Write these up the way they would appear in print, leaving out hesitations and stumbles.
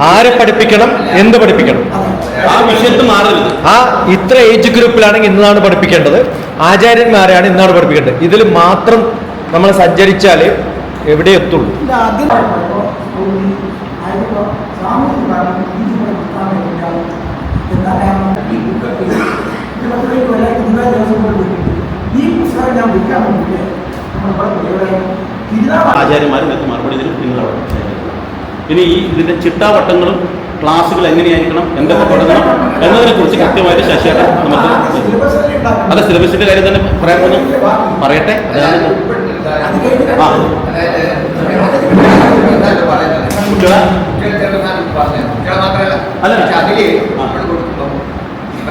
ആരെ പഠിപ്പിക്കണം, എന്ത് പഠിപ്പിക്കണം, ആ വിഷയത്തിൽ മാറരുത്. ആ ഇത്ര ഏജ് ഗ്രൂപ്പിലാണെങ്കിൽ ഇന്നാണ് പഠിപ്പിക്കേണ്ടത്, ആചാര്യന്മാരെയാണ് ഇന്നാണ് പഠിപ്പിക്കേണ്ടത്. ഇതിൽ മാത്രം നമ്മൾ സഞ്ചരിച്ചാൽ എവിടെ എത്തുള്ളൂ. ആചാര്യന്മാർ മറുപടി നിങ്ങളവിടെ. ഇനി ഇതിന്റെ ചിട്ടാവട്ടങ്ങളും ക്ലാസ്സുകൾ എങ്ങനെയായിരിക്കണം, എന്തൊക്കെ തുടങ്ങണം എന്നതിനെ കുറിച്ച് കൃത്യമായിട്ട് ശശിയേട്ടൻ നമുക്ക് അല്ല സിലബസിന്റെ കാര്യം തന്നെ പറയാൻ പറയട്ടെ.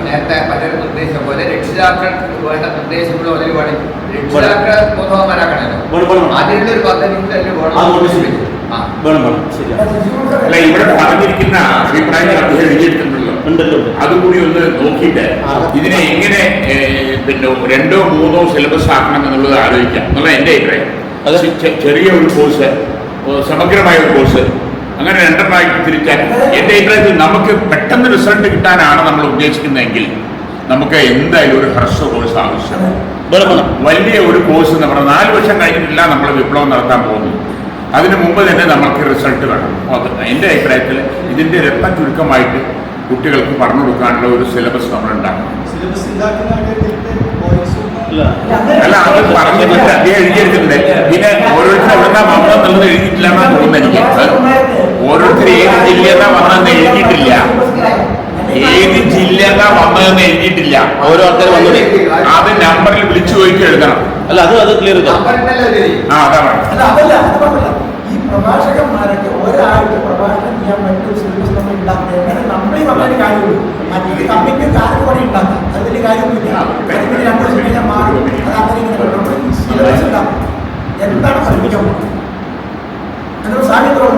നേരത്തെ മറ്റൊരു നിർദ്ദേശം പോലെ രക്ഷിതാക്കൾക്ക് വേണ്ട നിർദ്ദേശങ്ങളും ഒരുപാട് രക്ഷിതാക്കളെ ബോധവാന്മാരാക്കണമല്ലോ. അതിനുള്ള ഒരു പദ്ധതി അല്ല, ഇവിടെ പറഞ്ഞിരിക്കുന്ന അഭിപ്രായങ്ങൾ അദ്ദേഹം എഴുതിയിട്ടുണ്ടല്ലോ, അതുകൂടി ഒന്ന് നോക്കിയിട്ട് ഇതിനെ എങ്ങനെ പിന്നെ 2 or 3 സിലബസ് ആക്കണം എന്നുള്ളത് ആലോചിക്കാം എന്നുള്ള എൻ്റെ അഭിപ്രായം. അത് ചെറിയ ഒരു കോഴ്സ്, സമഗ്രമായ ഒരു കോഴ്സ്, അങ്ങനെ 2 തിരിച്ചാൽ എൻ്റെ അഭിപ്രായത്തിൽ നമുക്ക് പെട്ടെന്ന് റിസൾട്ട് കിട്ടാനാണ് നമ്മൾ ഉദ്ദേശിക്കുന്നതെങ്കിൽ നമുക്ക് എന്തായാലും ഒരു ഹ്രസ്വ കോഴ്സ് ആവശ്യം. വലിയ ഒരു കോഴ്സ് എന്ന് പറഞ്ഞാൽ 4 വർഷം കഴിഞ്ഞിട്ടില്ല നമ്മൾ വിപ്ലവം നടത്താൻ പോകുന്നു. അതിനു മുമ്പ് തന്നെ നമുക്ക് റിസൾട്ട് വേണം. എൻ്റെ അഭിപ്രായത്തിൽ ഇതിൻ്റെ രക്തം ചുരുക്കമായിട്ട് കുട്ടികൾക്ക് പറഞ്ഞു കൊടുക്കാനുള്ള ഒരു സിലബസ് നമ്മൾ ഉണ്ടാക്കണം. അല്ല, അത് പറഞ്ഞിട്ടുണ്ട്, അദ്ദേഹം എഴുതിയെടുത്തിട്ടുണ്ട്. പിന്നെ ഓരോരുത്തരും എവിടുന്നാ വന്നതെന്നുള്ളത് എഴുതിയിട്ടില്ല എന്നാണ് തോന്നുന്നത് എനിക്ക്. ഓരോരുത്തർ ഏത് ജില്ലയെന്നാ വന്നതെന്ന് എഴുതിയിട്ടില്ല, ഏത് ജില്ലയെന്നാ വന്നതെന്ന് എഴുതിയിട്ടില്ല. ഓരോ ആൾക്കാർ വന്നത് അത് നമ്പറിൽ വിളിച്ചു ചോദിക്കുക എഴുതണം. അല്ല, അത് ക്ലിയർ ചെയ്തോ. ഈ പ്രഭാഷകന്മാരൊക്കെ ഒരാൾക്ക് പ്രഭാഷണം ചെയ്യാൻ പറ്റും സിലബസ് നമ്മൾ ഉണ്ടാക്കുന്നത് എങ്ങനെ നമ്മളീ വളരെ കാര്യമുള്ളൂ. മറ്റൊരു കമ്മിറ്റി കാര്യം കൂടെ ഉണ്ടാക്കാം, അത് വലിയ കാര്യമൊന്നുമില്ല. അതിന് 2 ദിവസം കഴിഞ്ഞാൽ മാറും. അത് അങ്ങനെ ഇങ്ങനെ സിലബസ് ഉണ്ടാക്കും. എന്താണ് പഠിപ്പിക്കാൻ പോകുന്നത് എന്നൊരു സാഹചര്യം.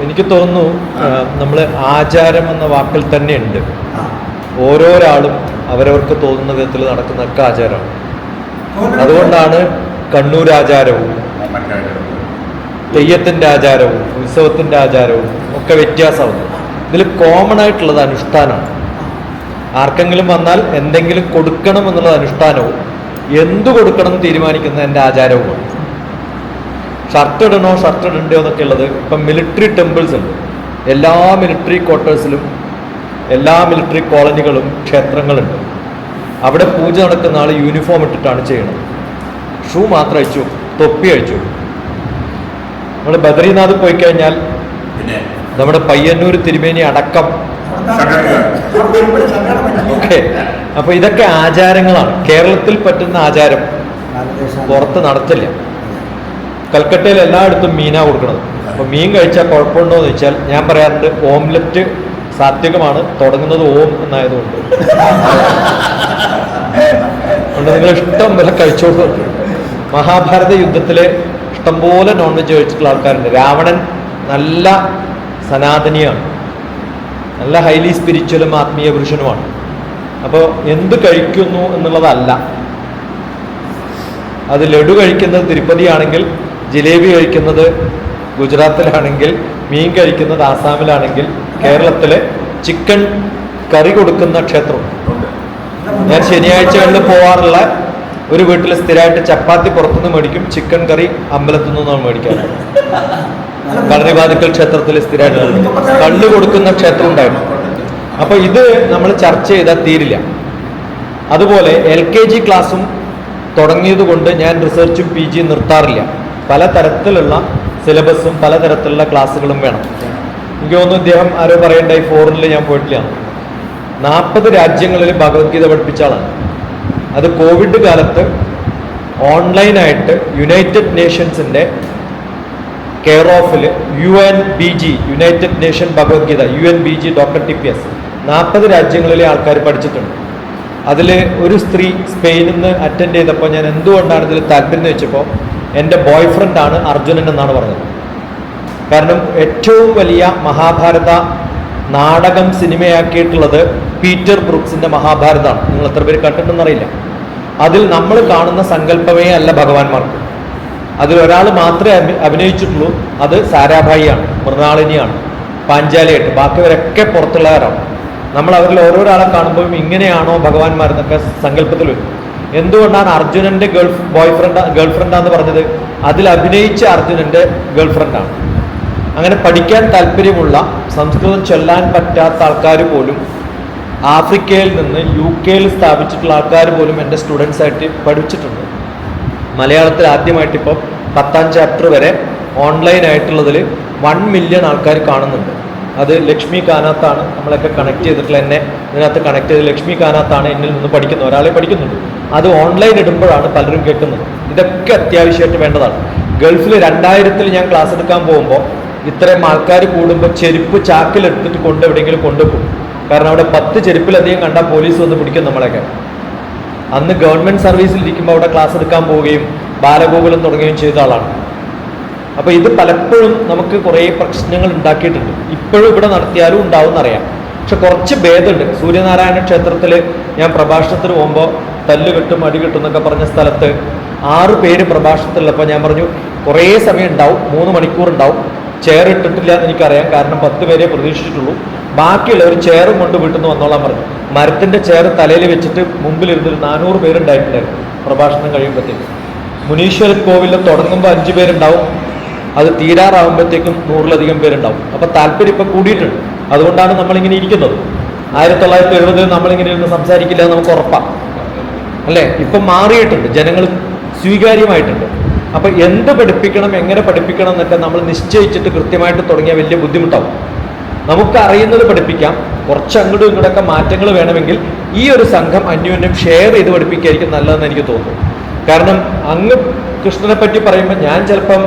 എനിക്ക് തോന്നുന്നു നമ്മൾ ആചാരം എന്ന വാക്കിൽ തന്നെ ഉണ്ട്. ഓരോരാളും അവരവർക്ക് തോന്നുന്ന വിധത്തിൽ നടക്കുന്നതൊക്കെ ആചാരമാണ്. അതുകൊണ്ടാണ് കണ്ണൂർ ആചാരവും തെയ്യത്തിൻ്റെ ആചാരവും ഉത്സവത്തിൻ്റെ ആചാരവും ഒക്കെ വ്യത്യാസമാണ്. ഇതിൽ കോമൺ ആയിട്ടുള്ളത് അനുഷ്ഠാനമാണ്. ആർക്കെങ്കിലും വന്നാൽ എന്തെങ്കിലും കൊടുക്കണം എന്നുള്ളത് അനുഷ്ഠാനവും എന്തു കൊടുക്കണം എന്ന് തീരുമാനിക്കുന്ന എൻ്റെ ആചാരവുമാണ്. ഷർട്ട് ഇടണോ ഷർട്ട് ഇടണ്ടോ എന്നൊക്കെ ഉള്ളത് ഇപ്പം മിലിറ്ററി ടെമ്പിൾസ് ഉണ്ട്. എല്ലാ മിലിറ്ററി ക്വാർട്ടേഴ്സിലും എല്ലാ മിലിറ്ററി കോളനികളും ക്ഷേത്രങ്ങളുണ്ട്. അവിടെ പൂജ നടക്കുന്ന ആൾ യൂണിഫോം ഇട്ടിട്ടാണ് ചെയ്യണത്. ഷൂ മാത്രം അയച്ചു, തൊപ്പി അയച്ചു. നമ്മൾ ബദ്രീനാഥ് പോയി കഴിഞ്ഞാൽ നമ്മുടെ പയ്യന്നൂർ തിരുമേനി അടക്കം ഓക്കെ. അപ്പൊ ഇതൊക്കെ ആചാരങ്ങളാണ്. കേരളത്തിൽ പറ്റുന്ന ആചാരം പുറത്ത് നടത്തില്ല. കൽക്കട്ടയിൽ എല്ലായിടത്തും മീനാ കൊടുക്കുന്നത്. അപ്പൊ മീൻ കഴിച്ചാൽ കുഴപ്പമുണ്ടോ എന്ന് വെച്ചാൽ ഞാൻ പറയാറുണ്ട്, ഓംലെറ്റ് സാത്വികമാണ്, തുടങ്ങുന്നത് ഓം എന്നായതുകൊണ്ട് നിങ്ങൾ ഇഷ്ടം പോലെ കഴിച്ചോളൂ. മഹാഭാരത യുദ്ധത്തിലെ ഇഷ്ടംപോലെ നോൺ വെജ് കഴിച്ചിട്ടുള്ള ആൾക്കാരുണ്ട്. രാവണൻ നല്ല സനാതനിയാണ്, നല്ല ഹൈലി സ്പിരിച്വലും ആത്മീയ പുരുഷനുമാണ്. അപ്പോൾ എന്ത് കഴിക്കുന്നു എന്നുള്ളതല്ല, അത് ലഡു കഴിക്കുന്നത് തിരുപ്പതി ആണെങ്കിൽ, ജിലേബി കഴിക്കുന്നത് ഗുജറാത്തിലാണെങ്കിൽ, മീൻ കഴിക്കുന്നത് ആസാമിലാണെങ്കിൽ, കേരളത്തിലെ ചിക്കൻ കറി കൊടുക്കുന്ന ക്ഷേത്രം. ഞാൻ ശനിയാഴ്ചകളിൽ പോവാറുള്ള ഒരു വീട്ടിൽ സ്ഥിരമായിട്ട് ചപ്പാത്തി പുറത്തുനിന്ന് മേടിക്കും, ചിക്കൻ കറി അമ്പലത്തിൽ നിന്നാണ് മേടിക്കാറ്. കളരിവാതിക്കൽ ക്ഷേത്രത്തിൽ സ്ഥിരമായിട്ട് കള്ള് കൊടുക്കുന്ന ക്ഷേത്രം ഉണ്ടായിരുന്നു. അപ്പൊ ഇത് നമ്മൾ ചർച്ച ചെയ്താൽ തീരില്ല. അതുപോലെ LKG ക്ലാസ്സും തുടങ്ങിയത് കൊണ്ട് ഞാൻ റിസർച്ചും PG നിർത്താറില്ല. പലതരത്തിലുള്ള സിലബസും പലതരത്തിലുള്ള ക്ലാസ്സുകളും വേണം. എനിക്ക് തോന്നുന്നു ഇദ്ദേഹം ആരോ പറയണ്ടായി, ഫോറിനിൽ ഞാൻ പോയിട്ടില്ല. 40 രാജ്യങ്ങളിൽ ഭഗവത്ഗീത പഠിപ്പിച്ച ആളാണ്. അത് കോവിഡ് കാലത്ത് ഓൺലൈനായിട്ട് യുണൈറ്റഡ് നേഷൻസിൻ്റെ കെയർ ഓഫിൽ UNBG, United nation Bhagavad Gita, UNBG doctor TPS 40 രാജ്യങ്ങളിലെ ആൾക്കാർ പഠിച്ചിട്ടുണ്ട്. അതിൽ ഒരു സ്ത്രീ സ്പെയിനിൽ നിന്ന് അറ്റൻഡ് ചെയ്തപ്പോൾ ഞാൻ എന്തുകൊണ്ടാണ് ഇതിൽ താല്പര്യം എന്ന് വെച്ചപ്പോൾ എൻ്റെ ബോയ് ഫ്രണ്ടാണ് അർജുനൻ എന്നാണ് പറഞ്ഞത്. കാരണം ഏറ്റവും വലിയ മഹാഭാരത നാടകം സിനിമയാക്കിയിട്ടുള്ളത് പീറ്റർ ബ്രൂക്സിൻ്റെ മഹാഭാരതമാണ്. നിങ്ങൾ എത്ര പേര് കണ്ടിട്ടുണ്ടെന്നറിയില്ല. അതിൽ നമ്മൾ കാണുന്ന സങ്കല്പമേ അല്ല ഭഗവാന്മാർക്ക്. അതിലൊരാൾ മാത്രമേ അഭിനയിച്ചിട്ടുള്ളൂ, അത് സാരാഭായിയാണ്, മൃണാളിനിയാണ്, പാഞ്ചാലിയായിട്ട്. ബാക്കിയവരൊക്കെ പുറത്തുള്ളവരാണ്. നമ്മൾ അവരിൽ ഓരോരാളെ കാണുമ്പോഴും ഇങ്ങനെയാണോ ഭഗവാന്മാരെന്നൊക്കെ സങ്കല്പത്തിൽ വരും. എന്തുകൊണ്ടാണ് അർജുനന്റെ ഗേൾഫ്രണ്ടാന്ന് പറഞ്ഞത്? അതിൽ അഭിനയിച്ച അർജുനന്റെ ഗേൾഫ്രണ്ടാണ്. അങ്ങനെ പഠിക്കാൻ താല്പര്യമുള്ള, സംസ്കൃതം ചൊല്ലാൻ പറ്റാത്ത ആൾക്കാർ പോലും, ആഫ്രിക്കയിൽ നിന്ന് UK സ്ഥാപിച്ചിട്ടുള്ള ആൾക്കാർ പോലും എൻ്റെ സ്റ്റുഡൻസ് ആയിട്ട് പഠിച്ചിട്ടുണ്ട്. മലയാളത്തിൽ ആദ്യമായിട്ട് ഇപ്പോൾ 10ാം ചാപ്റ്റർ വരെ ഓൺലൈൻ ആയിട്ടുള്ളതിൽ 1 മില്യൺ ആൾക്കാർ കാണുന്നുണ്ട്. അത് ലക്ഷ്മി കാനാത്താണ് നമ്മളൊക്കെ കണക്ട് ചെയ്തിട്ടുള്ള, എന്നെ ഇതിനകത്ത് കണക്ട് ചെയ്ത് ലക്ഷ്മി കാനാത്താണ് എന്നിൽ നിന്ന് പഠിക്കുന്നത്, ഒരാളെ പഠിക്കുന്നുണ്ട്. അത് ഓൺലൈൻ ഇടുമ്പോഴാണ് പലരും കേൾക്കുന്നത്. ഇതൊക്കെ അത്യാവശ്യമായിട്ട് വേണ്ടതാണ്. ഗൾഫിൽ 2000 ഞാൻ ക്ലാസ് എടുക്കാൻ പോകുമ്പോൾ ഇത്രയും ആൾക്കാർ കൂടുമ്പോൾ ചെരുപ്പ് ചാക്കിലെടുത്തിട്ട് എവിടെയെങ്കിലും കൊണ്ടുപോകും. കാരണം അവിടെ 10 ചെരുപ്പിലധികം കണ്ടാൽ പോലീസ് വന്ന് പിടിക്കും നമ്മളൊക്കെ. അന്ന് ഗവൺമെൻറ് സർവീസിൽ ഇരിക്കുമ്പോൾ അവിടെ ക്ലാസ് എടുക്കാൻ പോവുകയും ബാലഗോകുലം തുടങ്ങുകയും ചെയ്ത ആളാണ്. അപ്പോൾ ഇത് പലപ്പോഴും നമുക്ക് കുറേ പ്രശ്നങ്ങൾ ഉണ്ടാക്കിയിട്ടുണ്ട്. ഇപ്പോഴും ഇവിടെ നടത്തിയാലും ഉണ്ടാവും എന്നറിയാം. പക്ഷെ കുറച്ച് ഭേദമുണ്ട്. സൂര്യനാരായണ ക്ഷേത്രത്തിൽ ഞാൻ പ്രഭാഷണത്തിന് പോകുമ്പോൾ തല്ല് കിട്ടും അടി കിട്ടും എന്നൊക്കെ പറഞ്ഞ സ്ഥലത്ത് 6 പേര് പ്രഭാഷണത്തിലുള്ളപ്പോൾ ഞാൻ പറഞ്ഞു കുറേ സമയം ഉണ്ടാവും, 3 മണിക്കൂർ ഉണ്ടാവും. ചെയർ ഇട്ടിട്ടില്ല എന്ന് എനിക്കറിയാം, കാരണം 10 പേരെ പ്രതീക്ഷിച്ചിട്ടുള്ളൂ. ബാക്കിയുള്ളവർ ചെയറും കൊണ്ട് വീട്ടിൽ നിന്ന് വന്നോളാൻ പറഞ്ഞു. മരത്തിൻ്റെ ചെയർ തലയിൽ വെച്ചിട്ട് മുമ്പിലിരുന്നൊരു 400 പേരുണ്ടായിട്ടുണ്ടായിരുന്നു പ്രഭാഷണം കഴിയുമ്പോഴത്തേക്കും. മുനീശ്വര കോവിലിൽ തുടങ്ങുമ്പോൾ 5 പേരുണ്ടാവും, അത് തീരാറാവുമ്പോഴത്തേക്കും 100-ലധികം പേരുണ്ടാവും. അപ്പോൾ താല്പര്യം ഇപ്പം കൂടിയിട്ടുണ്ട്. അതുകൊണ്ടാണ് നമ്മളിങ്ങനെ ഇരിക്കുന്നത്. 1970 നമ്മളിങ്ങനെ ഇരുന്ന് സംസാരിക്കില്ല എന്ന് നമുക്ക് ഉറപ്പാണ്, അല്ലേ? ഇപ്പം മാറിയിട്ടുണ്ട്, ജനങ്ങൾ സ്വീകാര്യമായിട്ടുണ്ട്. അപ്പം എന്ത് പഠിപ്പിക്കണം, എങ്ങനെ പഠിപ്പിക്കണം എന്നൊക്കെ നമ്മൾ നിശ്ചയിച്ചിട്ട് കൃത്യമായിട്ട് തുടങ്ങിയാൽ വലിയ ബുദ്ധിമുട്ടാവും. നമുക്ക് അറിയുന്നത് പഠിപ്പിക്കാം, കുറച്ച് അങ്ങോട്ടും ഇങ്ങോട്ടൊക്കെ മാറ്റങ്ങൾ വേണമെങ്കിൽ ഈ ഒരു സംഘം അന്യോന്യം ഷെയർ ചെയ്ത് പഠിപ്പിക്കുകയായിരിക്കും നല്ലതെന്ന് എനിക്ക് തോന്നുന്നു. കാരണം അങ്ങ് കൃഷ്ണനെ പറ്റി പറയുമ്പോൾ ഞാൻ ചിലപ്പം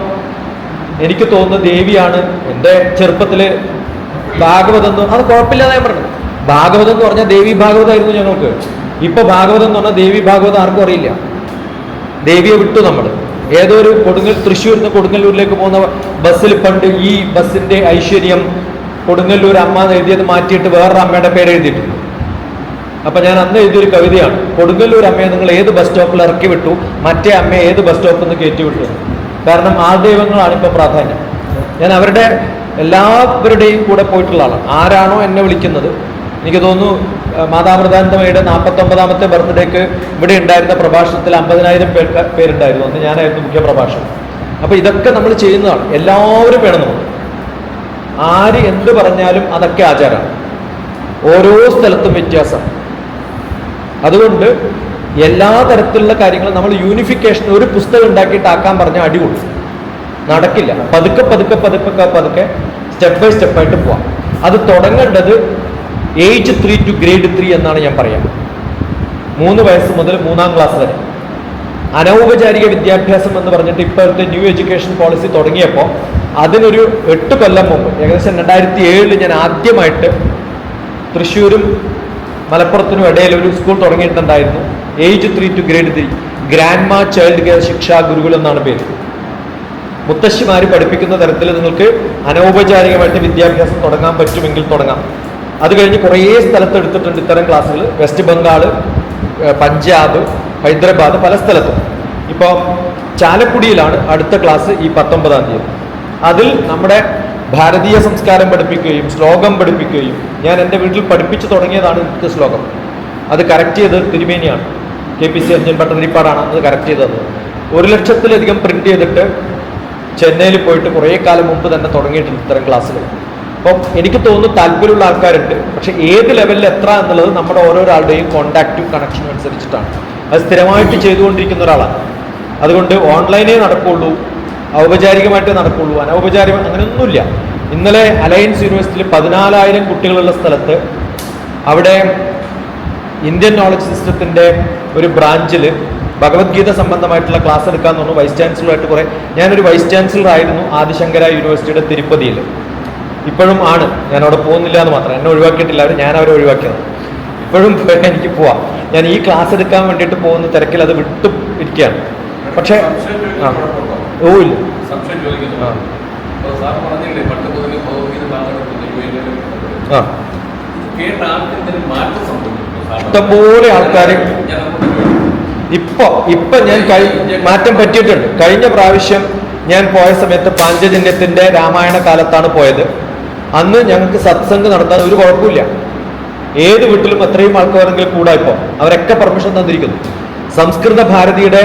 എനിക്ക് തോന്നുന്നത് ദേവിയാണ്. എൻ്റെ ചെറുപ്പത്തിൽ ഭാഗവതം എന്ന് അത് കുഴപ്പമില്ലാതെ ഞാൻ പറഞ്ഞു. ഭാഗവതം എന്ന് പറഞ്ഞാൽ ദേവി ഭാഗവതമായിരുന്നു ഞങ്ങൾക്ക്. ഇപ്പോൾ ഭാഗവതം എന്ന് പറഞ്ഞാൽ ദേവി ഭാഗവതം ആർക്കും അറിയില്ല. ദേവിയെ വിട്ടു നമ്മൾ. ഏതോ ഒരു തൃശ്ശൂരിൽ നിന്ന് കൊടുങ്ങല്ലൂരിലേക്ക് പോകുന്ന ബസ്സിൽ പണ്ട് ഈ ബസ്സിൻ്റെ ഐശ്വര്യം കൊടുങ്ങല്ലൂർ അമ്മ എഴുതിയത് മാറ്റിയിട്ട് വേറൊരു അമ്മയുടെ പേര് എഴുതിയിട്ടുണ്ട്. അപ്പം ഞാൻ അന്ന് എഴുതിയൊരു കവിതയാണ്, കൊടുങ്ങല്ലൂർ അമ്മയെ നിങ്ങൾ ഏത് ബസ് സ്റ്റോപ്പിൽ ഇറക്കി വിട്ടു, മറ്റേ അമ്മയെ ഏത് ബസ് സ്റ്റോപ്പിൽ നിന്ന് കയറ്റി വിട്ടു. കാരണം ആൾദൈവങ്ങളാണ് ഇപ്പോൾ പ്രാധാന്യം. ഞാൻ അവരുടെ എല്ലാവരുടെയും കൂടെ പോയിട്ടുള്ള ആളാണ്. ആരാണോ എന്നെ വിളിക്കുന്നത്, എനിക്ക് തോന്നുന്നു മാതാമൃതാനന്ദമയുടെ 49ാമത്തെ ബർത്ത്ഡേക്ക് ഇവിടെ ഉണ്ടായിരുന്ന പ്രഭാഷണത്തിൽ 50,000 പേരുണ്ടായിരുന്നു. അന്ന് ഞാനായിരുന്നു മുഖ്യ പ്രഭാഷണം. അപ്പോൾ ഇതൊക്കെ നമ്മൾ ചെയ്യുന്നതാണ്. എല്ലാവരും വേണം നമുക്ക്. ആര് എന്ത് പറഞ്ഞാലും അതൊക്കെ ആചാരമാണ്. ഓരോ സ്ഥലത്തും വ്യത്യാസം. അതുകൊണ്ട് എല്ലാ തരത്തിലുള്ള കാര്യങ്ങളും നമ്മൾ യൂണിഫിക്കേഷൻ, ഒരു പുസ്തകം ഉണ്ടാക്കിയിട്ട് ആക്കാൻ പറഞ്ഞാൽ അടികൊള്ളു, നടക്കില്ല. പതുക്കെ പതുക്കെ പതുക്കെ പതുക്കെ സ്റ്റെപ്പ് ബൈ സ്റ്റെപ്പായിട്ട് പോവാം. അത് തുടങ്ങേണ്ടത് ഏജ് 3 to grade 3 എന്നാണ് ഞാൻ പറയാം. 3 വയസ്സ് മുതൽ 3ാം ക്ലാസ് വരെ. അനൗപചാരിക വിദ്യാഭ്യാസം എന്ന് പറഞ്ഞിട്ട് ഇപ്പോഴത്തെ ന്യൂ എഡ്യൂക്കേഷൻ പോളിസി തുടങ്ങിയപ്പോൾ അതിനൊരു 8 കൊല്ലം മുമ്പ്, ഏകദേശം 2007 ഞാൻ ആദ്യമായിട്ട് തൃശ്ശൂരും മലപ്പുറത്തിനും ഇടയിൽ ഒരു സ്കൂൾ തുടങ്ങിയിട്ടുണ്ടായിരുന്നു. Age 3 to grade 3, grandma child care Shiksha Gurukulam എന്നാണ് പേര്. മുത്തശ്ശിമാർ പഠിപ്പിക്കുന്ന തരത്തിൽ നിങ്ങൾക്ക് അനൗപചാരികമായിട്ട് വിദ്യാഭ്യാസം തുടങ്ങാൻ പറ്റുമെങ്കിൽ തുടങ്ങാം. അത് കഴിഞ്ഞ് കുറേ സ്ഥലത്ത് എടുത്തിട്ടുണ്ട് ഇത്തരം ക്ലാസ്സുകൾ. വെസ്റ്റ് ബംഗാൾ, പഞ്ചാബ്, ഹൈദരാബാദ്, പല സ്ഥലത്തും. ഇപ്പോൾ ചാലക്കുടിയിലാണ് അടുത്ത ക്ലാസ് ഈ 19-ാം തീയതി. അതിൽ നമ്മുടെ ഭാരതീയ സംസ്കാരം പഠിപ്പിക്കുകയും ശ്ലോകം പഠിപ്പിക്കുകയും, ഞാൻ എൻ്റെ വീട്ടിൽ പഠിപ്പിച്ചു തുടങ്ങിയതാണ് ഇന്നത്തെ ശ്ലോകം. അത് കറക്റ്റ് ചെയ്തത് തിരുമേനിയാണ്, KPC അഞ്ജൻ ഭട്ടതിരിപ്പാടാണ് അത് കറക്റ്റ് ചെയ്തത്. 1,00,000-ലധികം പ്രിന്റ് ചെയ്തിട്ട് ചെന്നൈയിൽ പോയിട്ട് കുറേ കാലം മുമ്പ് തന്നെ തുടങ്ങിയിട്ടുണ്ട് ഇത്തരം ക്ലാസ്സുകൾ. അപ്പം എനിക്ക് തോന്നുന്നു താല്പര്യമുള്ള ആൾക്കാരുണ്ട്. പക്ഷേ ഏത് ലെവലിൽ എത്ര എന്നുള്ളത് നമ്മുടെ ഓരോരാളുടെയും കോണ്ടാക്റ്റും കണക്ഷനും അനുസരിച്ചിട്ടാണ്. അത് സ്ഥിരമായിട്ട് ചെയ്തുകൊണ്ടിരിക്കുന്ന ഒരാളാണ്. അതുകൊണ്ട് ഓൺലൈനേ നടക്കുള്ളൂ, ഔപചാരികമായിട്ടേ നടക്കുള്ളൂ, അനൗപചാരിക അങ്ങനെയൊന്നുമില്ല. ഇന്നലെ അലയൻസ് യൂണിവേഴ്സിറ്റിയിൽ 14,000 കുട്ടികളുള്ള സ്ഥലത്ത് അവിടെ ഇന്ത്യൻ നോളജ് സിസ്റ്റത്തിൻ്റെ ഒരു ബ്രാഞ്ചിൽ ഭഗവത്ഗീത സംബന്ധമായിട്ടുള്ള ക്ലാസ് എടുക്കാമെന്ന് പറഞ്ഞു. വൈസ് ചാൻസലറായിട്ട് കുറേ, ഞാനൊരു വൈസ് ചാൻസലർ ആയിരുന്നു ആദിശങ്കര യൂണിവേഴ്സിറ്റിയുടെ തിരുപ്പതിയിൽ. ഇപ്പോഴും ആണ്, ഞാൻ അവിടെ പോകുന്നില്ല എന്ന് മാത്രം. എന്നെ ഒഴിവാക്കിയിട്ടില്ല അവർ, ഞാൻ അവരെ ഒഴിവാക്കിയത്. ഇപ്പോഴും എനിക്ക് പോവാം. ഞാൻ ഈ ക്ലാസ് എടുക്കാൻ വേണ്ടിയിട്ട് പോകുന്ന തിരക്കിൽ അത് വിട്ടു ഇരിക്കുകയാണ്. പക്ഷേ ഓ ഇല്ല ഇഷ്ടംപോലെ ആൾക്കാർ ഇപ്പൊ ഞാൻ മാറ്റം പറ്റിയിട്ടുണ്ട്. കഴിഞ്ഞ പ്രാവശ്യം ഞാൻ പോയ സമയത്ത് പാഞ്ചജന്യത്തിന്റെ രാമായണ കാലത്താണ് പോയത്. അന്ന് ഞങ്ങൾക്ക് സത്സംഗ് നടത്താൻ ഒരു കുഴപ്പമില്ല. ഏത് വീട്ടിലും എത്രയും ആൾക്കാരെങ്കിലും കൂടാ. ഇപ്പോൾ അവരൊക്കെ പെർമിഷൻ തന്നിരിക്കുന്നു. സംസ്കൃത ഭാരതിയുടെ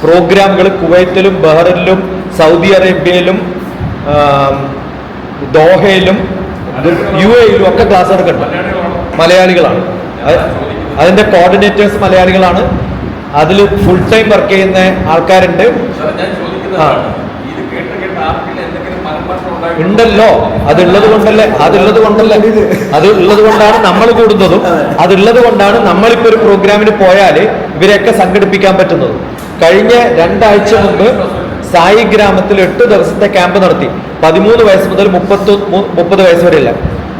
പ്രോഗ്രാമുകൾ കുവൈത്തിലും ബഹ്റിനിലും സൗദി അറേബ്യയിലും ദോഹയിലും UAE-യിലും ഒക്കെ ക്ലാസ് എടുക്കുന്നുണ്ട്. മലയാളികളാണ്. അതിന്റെ കോർഡിനേറ്റേഴ്സ് മലയാളികളാണ്. അതിൽ ഫുൾ ടൈം വർക്ക് ചെയ്യുന്ന ആൾക്കാരുണ്ട്. ഉണ്ടല്ലോ, അതുള്ളത് കൊണ്ടാണ് നമ്മൾ കൂടുന്നതും, അതുള്ളത് കൊണ്ടാണ് നമ്മളിപ്പോ ഒരു പ്രോഗ്രാമിന് പോയാൽ ഇവരെയൊക്കെ സംഘടിപ്പിക്കാൻ പറ്റുന്നതും. കഴിഞ്ഞ 2 ആഴ്ച മുമ്പ് സായി ഗ്രാമത്തിൽ 8 ദിവസത്തെ ക്യാമ്പ് നടത്തി. 13 വയസ്സ് മുതൽ 30 വയസ്സ് വരെയില്ല.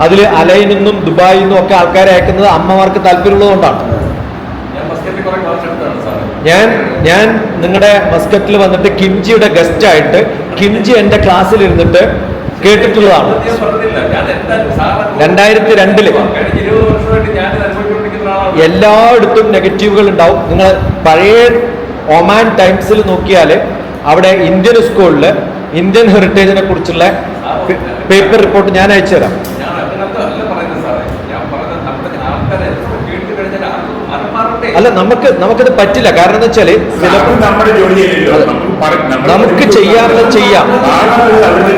അതിൽ അലയിൽ നിന്നും ദുബായിൽ നിന്നും ഒക്കെ ആൾക്കാരെ അയക്കുന്നത് അമ്മമാർക്ക് താല്പര്യമുള്ളതുകൊണ്ടാണ്. ഞാൻ നിങ്ങളുടെ മസ്കറ്റിൽ വന്നിട്ട് കിംജിയുടെ ഗസ്റ്റ് ആയിട്ട് കിംജി എന്റെ ക്ലാസ്സിൽ ഇരുന്നിട്ട് കേട്ടിട്ടുള്ളതാണ്. 2002 എല്ലായിടത്തും നെഗറ്റീവുകൾ ഉണ്ടാവും. നിങ്ങൾ പഴയ ഒമാൻ ടൈംസിൽ നോക്കിയാൽ അവിടെ ഇന്ത്യൻ സ്കൂളിൽ ഇന്ത്യൻ ഹെറിറ്റേജിനെ കുറിച്ചുള്ള പേപ്പർ റിപ്പോർട്ട് ഞാൻ അയച്ചു തരാം. അല്ല, നമുക്കത് പറ്റില്ല. കാരണം എന്ന് വെച്ചാല് നമുക്ക് ചെയ്യാറുള്ളത് ചെയ്യാം.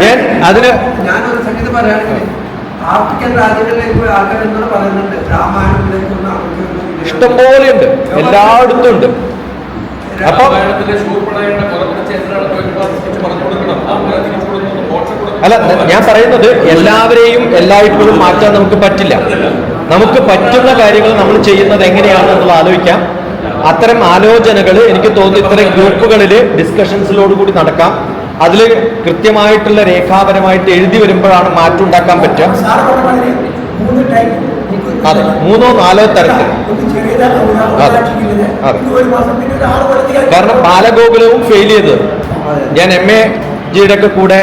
ഞാൻ അതിന് ഞാനൊരു സംഗതി പറയുകയാണെങ്കിൽ ആഫ്രിക്കൻ രാജ്യങ്ങളിലെ ആൾക്കാർ എന്നോട് പറയുന്നുണ്ട് രാമായണത്തിലേക്കൊന്നും ഇഷ്ടംപോലെ ഉണ്ട്, എല്ലായിടത്തും ഉണ്ട്. അപ്പൊ അല്ല, ഞാൻ പറയുന്നത് എല്ലാവരെയും എല്ലായ്പ്പോഴും മാറ്റാൻ നമുക്ക് പറ്റില്ല. നമുക്ക് പറ്റുന്ന കാര്യങ്ങൾ നമ്മൾ ചെയ്യുന്നത് എങ്ങനെയാണെന്നുള്ള ആലോചിക്കാം. അത്തരം ആലോചനകൾ എനിക്ക് തോന്നുന്നു ഇത്തരം ഗ്രൂപ്പുകളിൽ ഡിസ്കഷൻസിലോടുകൂടി നടക്കാം. അതിൽ കൃത്യമായിട്ടുള്ള രേഖാപരമായിട്ട് എഴുതി വരുമ്പോഴാണ് മാറ്റം ഉണ്ടാക്കാൻ പറ്റുക. അതെ, 3 or 4 തരത്തിൽ. അതെ, കാരണം ബാലഗോകുലവും ഫെയിൽ ചെയ്തത്. ഞാൻ MAGയുടെ ഒക്കെ കൂടെ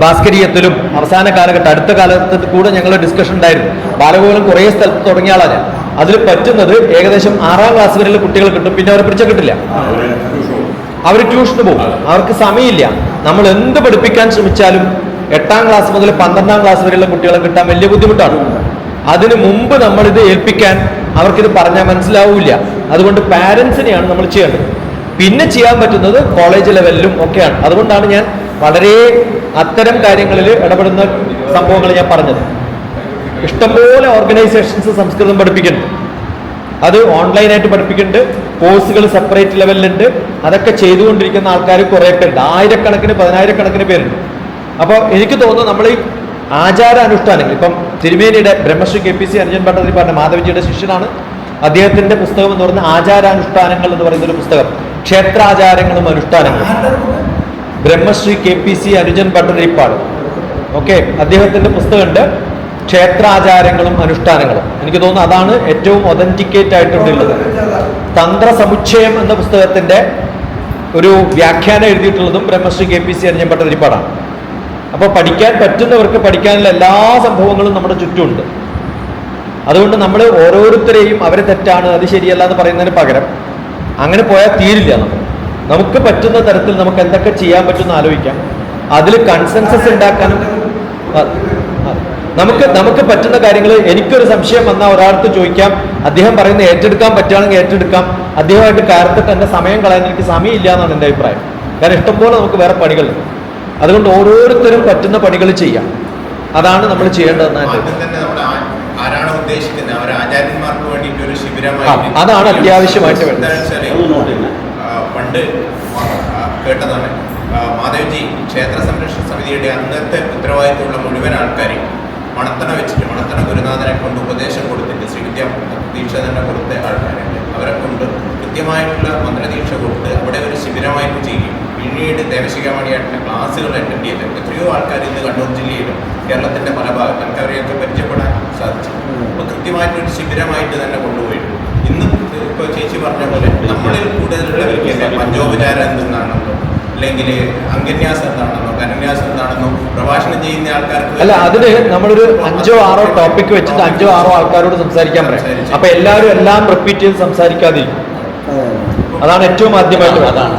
ഭാസ്കരീയത്തിലും അവസാന കാലഘട്ടം അടുത്ത കാലത്ത് കൂടെ ഞങ്ങൾ ഡിസ്കഷൻ ഉണ്ടായിരുന്നു. ബാലഗോകുലം കുറേ സ്ഥലത്ത് തുടങ്ങിയ ആളാണ് ഞാൻ. അതിൽ പറ്റുന്നത് ഏകദേശം 6ാം ക്ലാസ് വരെയുള്ള കുട്ടികൾ കിട്ടും. പിന്നെ അവരെ പിടിച്ച കിട്ടില്ല. അവർ ട്യൂഷന് പോകും. അവർക്ക് സമയമില്ല. നമ്മൾ എന്ത് പഠിപ്പിക്കാൻ ശ്രമിച്ചാലും 8ാം ക്ലാസ് മുതൽ 12ാം ക്ലാസ് വരെയുള്ള കുട്ടികളെ കിട്ടാൻ വലിയ ബുദ്ധിമുട്ടാണ്. അതിനു മുമ്പ് നമ്മളിത് ഏൽപ്പിക്കാൻ അവർക്കിത് പറഞ്ഞാൽ മനസ്സിലാവില്ല. അതുകൊണ്ട് പാരൻസിനെയാണ് നമ്മൾ ചെയ്യേണ്ടത്. പിന്നെ ചെയ്യാൻ പറ്റുന്നത് കോളേജ് ലെവലിലും ഒക്കെയാണ്. അതുകൊണ്ടാണ് ഞാൻ വളരെ അത്തരം കാര്യങ്ങളിൽ ഇടപെടുന്ന സംഭവങ്ങൾ ഞാൻ പറഞ്ഞത്. ഇഷ്ടംപോലെ ഓർഗനൈസേഷൻസ് സംസ്കൃതം പഠിപ്പിക്കുന്നുണ്ട്. അത് ഓൺലൈനായിട്ട് പഠിപ്പിക്കുന്നുണ്ട്. കോഴ്സുകൾ സെപ്പറേറ്റ് ലെവലിലുണ്ട്. അതൊക്കെ ചെയ്തുകൊണ്ടിരിക്കുന്ന ആൾക്കാർ കുറേ പേരുണ്ട്. 1000കണക്കിന് 10000കണക്കിന് പേരുണ്ട്. അപ്പോൾ എനിക്ക് തോന്നുന്നു നമ്മൾ ഈ ആചാരാനുഷ്ഠാനങ്ങൾ, ഇപ്പം തിരുമേനിയുടെ ബ്രഹ്മശ്രീ KPC അനുജൻ ഭട്ടതിരി പറഞ്ഞ മാധവജിയുടെ ശിഷ്യനാണ്. അദ്ദേഹത്തിന്റെ പുസ്തകം എന്ന് പറയുന്ന ആചാരാനുഷ്ഠാനങ്ങൾ എന്ന് പറയുന്ന ഒരു പുസ്തകം. ക്ഷേത്രാചാരങ്ങളും അനുഷ്ഠാനങ്ങളും. ബ്രഹ്മശ്രീ KPC അനുജൻ ഭട്ടതിരിപ്പാട്. ഓക്കെ, അദ്ദേഹത്തിന്റെ പുസ്തകമുണ്ട് ക്ഷേത്രാചാരങ്ങളും അനുഷ്ഠാനങ്ങളും. എനിക്ക് തോന്നുന്നു അതാണ് ഏറ്റവും ഒതന്റിക്കേറ്റ് ആയിട്ടുള്ളത്. തന്ത്രസമുച്ചയം എന്ന പുസ്തകത്തിന്റെ ഒരു വ്യാഖ്യാനം എഴുതിയിട്ടുള്ളതും ബ്രഹ്മശ്രീ KPC അനുജൻ ഭട്ടതിരിപ്പാടാണ്. അപ്പോൾ പഠിക്കാൻ പറ്റുന്നവർക്ക് പഠിക്കാനുള്ള എല്ലാ സംഭവങ്ങളും നമ്മുടെ ചുറ്റുമുണ്ട്. അതുകൊണ്ട് നമ്മൾ ഓരോരുത്തരെയും അവരെ തെറ്റാണ്, അത് ശരിയല്ല എന്ന് പറയുന്നതിന് പകരം അങ്ങനെ പോയാൽ തീരില്ല. നമുക്ക് പറ്റുന്ന തരത്തിൽ നമുക്ക് എന്തൊക്കെ ചെയ്യാൻ പറ്റുമെന്ന് ആലോചിക്കാം. അതിൽ കൺസെൻസസ് ഉണ്ടാക്കാനും നമുക്ക് പറ്റുന്ന കാര്യങ്ങൾ. എനിക്കൊരു സംശയം വന്നാൽ ഒരാൾക്ക് ചോദിക്കാം. അദ്ദേഹം പറയുന്നത് ഏറ്റെടുക്കാൻ പറ്റുകയാണെങ്കിൽ ഏറ്റെടുക്കാം. അദ്ദേഹമായിട്ട് കയർത്തിട്ട് എൻ്റെ സമയം കളയാൻ എനിക്ക് സമയമില്ല എന്നാണ് എൻ്റെ അഭിപ്രായം. കാരണം ഇഷ്ടംപോലെ നമുക്ക് വേറെ പണികളുണ്ട്. അതുകൊണ്ട് ഓരോരുത്തരും പറ്റുന്ന പണികൾ ചെയ്യാം. അതാണ് നമ്മൾ ചെയ്യേണ്ടതെന്ന് ആരാണ് ഉദ്ദേശിക്കുന്നത് അവർ ആചാര്യന്മാർക്ക് വേണ്ടിയിട്ട് ഒരു ശിബിരമായി അതാണ് അത്യാവശ്യമായിട്ട് വേണ്ടത്. പണ്ട് കേട്ടതാണ് മാധവജി ക്ഷേത്ര സംരക്ഷണ സമിതിയുടെ അന്നത്തെ ഉത്തരവാദിത്തമുള്ള മുഴുവൻ ആൾക്കാരെയും മണത്തണ വെച്ചിട്ട് മണത്തണ ഗുരുനാഥനെ കൊണ്ട് ഉപദേശം കൊടുത്തിട്ട് ശ്രീവിദ്യ ദീക്ഷ തന്നെ കൊടുത്ത ആൾക്കാരുണ്ട്. അവരെ കൊണ്ട് കൃത്യമായിട്ടുള്ള മന്ത്രദീക്ഷ കൊടുത്ത് അവിടെ ഒരു ശിബിരമായിട്ട് ചെയ്യും. പിന്നീട് ദേവശിഖാമണിയായിട്ടുള്ള ക്ലാസ്സുകൾ അറ്റൻഡ് ചെയ്ത് എത്രയോ ആൾക്കാർ ഇന്ന് കണ്ണൂർ ജില്ലയിലും കേരളത്തിന്റെ പല ഭാഗത്തും നമുക്ക് അവരെയൊക്കെ പരിചയപ്പെടാൻ സാധിച്ചു. അപ്പോൾ കൃത്യമായിട്ടൊരു ശിബിരമായിട്ട് തന്നെ കൊണ്ടുപോയിട്ട് ഇന്നും ഇപ്പോൾ ചേച്ചി പറഞ്ഞ പോലെ നമ്മളിൽ കൂടുതലുള്ളവർക്ക് പഞ്ചോപചാരം എന്തെന്നാണെന്നോ അല്ലെങ്കിൽ അംഗന്യാസം എന്താണെന്നോ കരന്യാസം എന്താണെന്നോ പ്രഭാഷണം ചെയ്യുന്ന ആൾക്കാർക്ക് അല്ല, അതിന് നമ്മളൊരു 5 or 6 ടോപ്പിക് വെച്ചിട്ട് 5 or 6 ആൾക്കാരോട് സംസാരിക്കാൻ പറയാം. അപ്പൊ എല്ലാവരും എല്ലാം റിപ്പീറ്റ് ചെയ്ത് സംസാരിക്കാതിരിക്കും. അതാണ് ഏറ്റവും ആദ്യമായിട്ട് അതാണ്.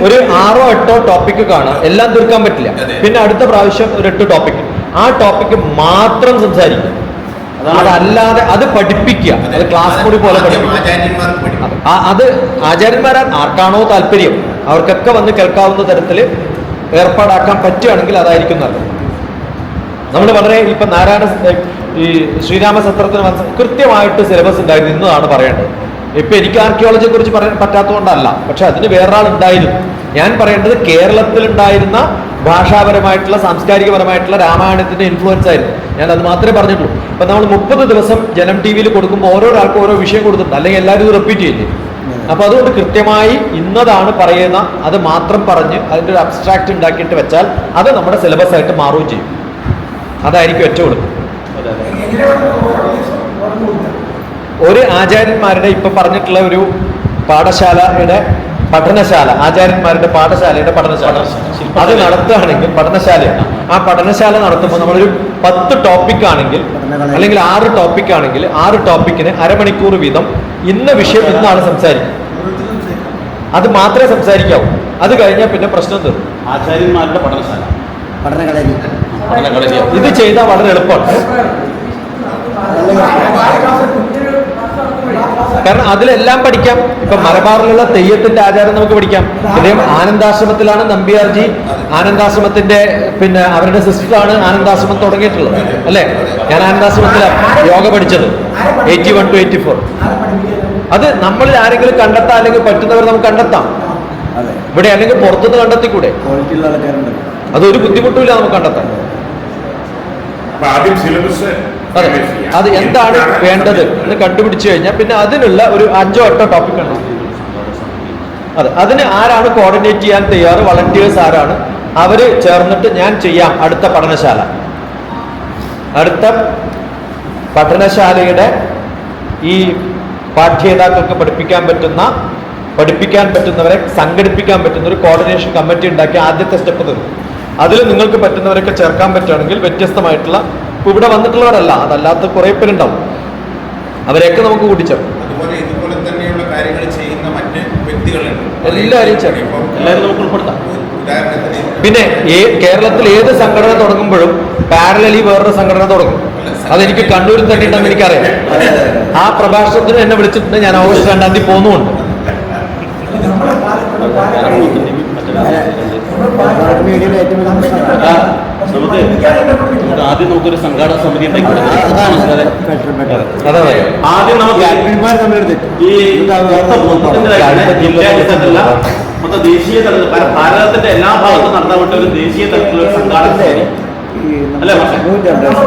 ഒരു 6 or 8 ടോപ്പിക്ക് കാണാം, എല്ലാം തീർക്കാൻ പറ്റില്ല. പിന്നെ അടുത്ത പ്രാവശ്യം ഒരു 8 ടോപ്പിക്ക്, ആ ടോപ്പിക്ക് മാത്രം സംസാരിക്കും. അതല്ലാതെ അത് പഠിപ്പിക്കുക, അത് ക്ലാസ് കൂടി പോലെ പഠിപ്പിക്കുക. ആചാര്യന്മാർക്ക് പഠിക്കും. അത് ആചാര്യന്മാരാ ആർക്കാണോ താല്പര്യം അവർക്കൊക്കെ വന്ന് കേൾക്കാവുന്ന തരത്തിൽ ഏർപ്പാടാക്കാൻ പറ്റുകയാണെങ്കിൽ അതായിരിക്കും നല്ലത്. നമ്മൾ വളരെ ഇപ്പൊ ഈ ശ്രീരാമസത്രത്തിന് കൃത്യമായിട്ട് സിലബസ് ഉണ്ടായിരുന്നു എന്നതാണ് പറയേണ്ടത്. ഇപ്പൊ എനിക്ക് ആർക്കിയോളജിയെ കുറിച്ച് പറയാൻ പറ്റാത്തതുകൊണ്ടല്ല, പക്ഷെ അതിന് വേറൊരാൾ ഉണ്ടായിരുന്നു. ഞാൻ പറയേണ്ടത് കേരളത്തിലുണ്ടായിരുന്ന ഭാഷാപരമായിട്ടുള്ള സാംസ്കാരികപരമായിട്ടുള്ള രാമായണത്തിന്റെ ഇൻഫ്ലുവൻസ് ആയിരുന്നു. ഞാൻ അത് മാത്രമേ പറഞ്ഞിട്ടുള്ളൂ. ഇപ്പൊ നമ്മൾ 30 ദിവസം ജനം ടി വിയിൽ കൊടുക്കുമ്പോൾ ഓരോരാൾക്കും ഓരോ വിഷയം കൊടുത്തിട്ടുണ്ട്, അല്ലെങ്കിൽ എല്ലാവരും ഇത് റിപ്പീറ്റ് ചെയ്യില്ലേ. അപ്പൊ അതുകൊണ്ട് കൃത്യമായി ഇന്നതാണ് പറയുന്ന അത് മാത്രം പറഞ്ഞ് അതിന്റെ ഒരു അബ്സ്ട്രാക്ട് ഉണ്ടാക്കിയിട്ട് വെച്ചാൽ അത് നമ്മുടെ സിലബസ് ആയിട്ട് മാറുകയും ചെയ്യും. അതായിരിക്കും ഏറ്റവും എളുപ്പം. ഒരു ആചാര്യന്മാരുടെ ഇപ്പൊ പറഞ്ഞിട്ടുള്ള ഒരു പാഠശാലയുടെ പഠനശാല, ആചാര്യന്മാരുടെ പാഠശാലയുടെ പഠനശാല അത് നടത്തുകയാണെങ്കിൽ പഠനശാലയാണ്. ആ പഠനശാല നടത്തുമ്പോൾ നമ്മളൊരു 10 ടോപ്പിക് ആണെങ്കിൽ അല്ലെങ്കിൽ 6 ടോപ്പിക് ആണെങ്കിൽ 6 ടോപ്പിക്കിന് അരമണിക്കൂർ വീതം ഇന്ന വിഷയം ഇന്നാണ് സംസാരിക്കുക. അത് മാത്രമേ സംസാരിക്കാവൂ. അത് കഴിഞ്ഞാൽ പിന്നെ പ്രശ്നം തീർന്നു. ആചാര്യന്മാരുടെ പഠനശാല, പഠനകളരി. ഇത് ചെയ്താൽ വളരെ എളുപ്പമാണ്. കാരണം അതിലെല്ലാം പഠിക്കാം. ഇപ്പൊ മലബാറിലുള്ള തെയ്യത്തിന്റെ ആചാരം നമുക്ക് പഠിക്കാം. ഇദ്ദേഹം ആനന്ദാശ്രമത്തിലാണ് നമ്പ്യാർജി, ആനന്ദാശ്രമത്തിന്റെ പിന്നെ അവരുടെ സിസ്റ്ററാണ് ആനന്ദാശ്രമം തുടങ്ങിയിട്ടുള്ളത് അല്ലെ. ഞാൻ ആനന്ദാശ്രമത്തിലാണ് യോഗ പഠിച്ചത് 81 to 84. അത് നമ്മളിൽ ആരെങ്കിലും കണ്ടെത്താൻ അല്ലെങ്കിൽ പറ്റുന്നവർ നമുക്ക് കണ്ടെത്താം ഇവിടെ, അല്ലെങ്കിൽ പുറത്തുനിന്ന് കണ്ടെത്തിക്കൂടെ? അതൊരു ബുദ്ധിമുട്ടുമില്ല നമുക്ക് കണ്ടെത്താൻ. ആദ്യം സിലബസ് അതെ, അത് എന്താണ് വേണ്ടത് എന്ന് കണ്ടുപിടിച്ചു കഴിഞ്ഞാൽ പിന്നെ അതിനുള്ള ഒരു 5 or 8 ടോപ്പിക് ഉണ്ട്. അതെ, അതിന് ആരാണ് കോർഡിനേറ്റ് ചെയ്യാൻ തയ്യാറ്, വളണ്ടിയേഴ്സ് ആരാണ്, അവര് ചേർന്നിട്ട് ഞാൻ ചെയ്യാം അടുത്ത പഠനശാല. അടുത്ത പഠനശാലയുടെ ഈ പാഠ്യേതാക്കൾക്ക് പഠിപ്പിക്കാൻ പറ്റുന്നവരെ സംഘടിപ്പിക്കാൻ പറ്റുന്ന ഒരു കോർഡിനേഷൻ കമ്മിറ്റി ഉണ്ടാക്കി ആദ്യത്തെ സ്റ്റെപ്പ് തരും. അതിൽ നിങ്ങൾക്ക് പറ്റുന്നവരൊക്കെ ചേർക്കാൻ പറ്റുകയാണെങ്കിൽ വ്യത്യസ്തമായിട്ടുള്ള, ഇവിടെ വന്നിട്ടുള്ളവരല്ല, അതല്ലാത്ത കുറെ പേരുണ്ടാവും, അവരെയൊക്കെ നമുക്ക് കൂട്ടിച്ചേർക്കും. അതുപോലെ ഇതുപോലെ തന്നെയുള്ള കാര്യങ്ങൾ ചെയ്യുന്ന മറ്റ് വ്യക്തികളുണ്ട്, എല്ലാവരെയും ചേർക്കും, എല്ലാവരും നമുക്ക് ഉൾപ്പെടുത്താം. ഉദാഹരണത്തിന് പിന്നെ കേരളത്തിൽ ഏത് സംഘടന തുടങ്ങുമ്പോഴും പാരലലി വേറൊരു സംഘടന തുടങ്ങും. അതെനിക്ക് കണ്ണൂരിൽ തന്നെ ഉണ്ടെന്ന് എനിക്കറിയാം. ആ പ്രഭാഷണത്തിന് എന്നെ വിളിച്ചിട്ടുണ്ട്. ഞാൻ ഓഗസ്റ്റ് 2-ാം തീയതി പോകുന്നുമുണ്ട്. നമുക്ക് ആദ്യം നമുക്കൊരു സംഘാടക സമിതി അതെ, ആദ്യം നമുക്ക് ഈ മൊത്തം ദേശീയ തലത്തിൽ ഭാരതത്തിന്റെ എല്ലാ ഭാഗത്തും നടത്താൻ പറ്റിയ ഒരു ദേശീയ തലത്തിലുള്ള സംഘാടക സമിതി അല്ലേ?